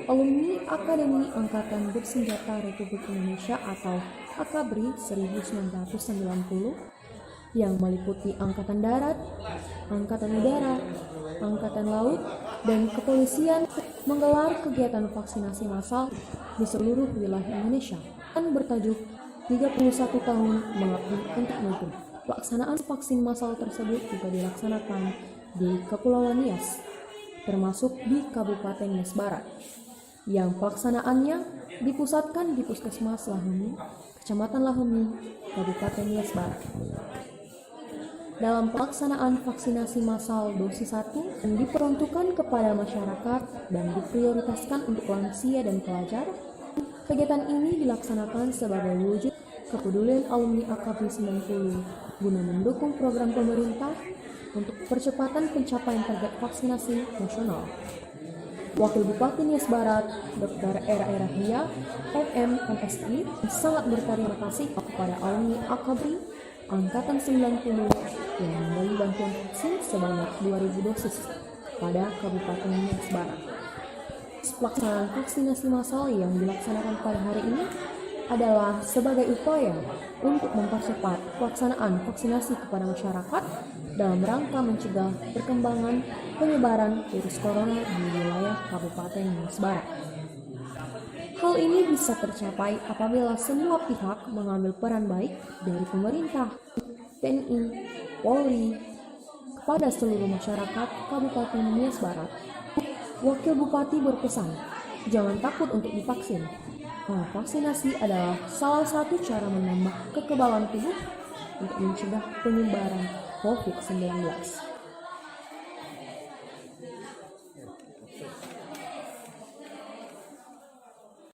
alumni Akademi Angkatan Bersenjata Republik Indonesia atau AKABRI 1990 yang meliputi Angkatan Darat, Angkatan Udara, Angkatan Laut, dan Kepolisian menggelar kegiatan vaksinasi massal di seluruh wilayah Indonesia dan bertajuk 31 tahun mengabdi untuk negeri. Pelaksanaan vaksin massal tersebut juga dilaksanakan di Kepulauan Nias, termasuk di Kabupaten Nias Barat, yang pelaksanaannya dipusatkan di Puskesmas Lahumi, Kecamatan Lahumi, Kabupaten Nias Barat. Dalam pelaksanaan vaksinasi massal dosis 1 yang diperuntukkan kepada masyarakat dan diprioritaskan untuk lansia dan pelajar, kegiatan ini dilaksanakan sebagai wujud kepedulian alumni AKABRI 90 guna mendukung program pemerintah untuk percepatan pencapaian target vaksinasi nasional. Wakil Bupati Nias Barat, Dr. Era Erahia, FM MSI, sangat berterima kasih kepada alumni AKABRI Angkatan 90 yang memberi bantuan vaksin sebanyak 2.000 dosis pada Kabupaten Nias Barat. Pelaksanaan vaksinasi massal yang dilaksanakan pada hari ini adalah sebagai upaya untuk mempercepat pelaksanaan vaksinasi kepada masyarakat dalam rangka mencegah perkembangan penyebaran virus corona di wilayah Kabupaten Nias Barat. Hal ini bisa tercapai apabila semua pihak mengambil peran baik dari pemerintah, TNI, Polri, kepada seluruh masyarakat Kabupaten Nias Barat. Wakil Bupati berpesan, jangan takut untuk divaksin, karena vaksinasi adalah salah satu cara menambah kekebalan tubuh untuk mencegah penyebaran COVID-19.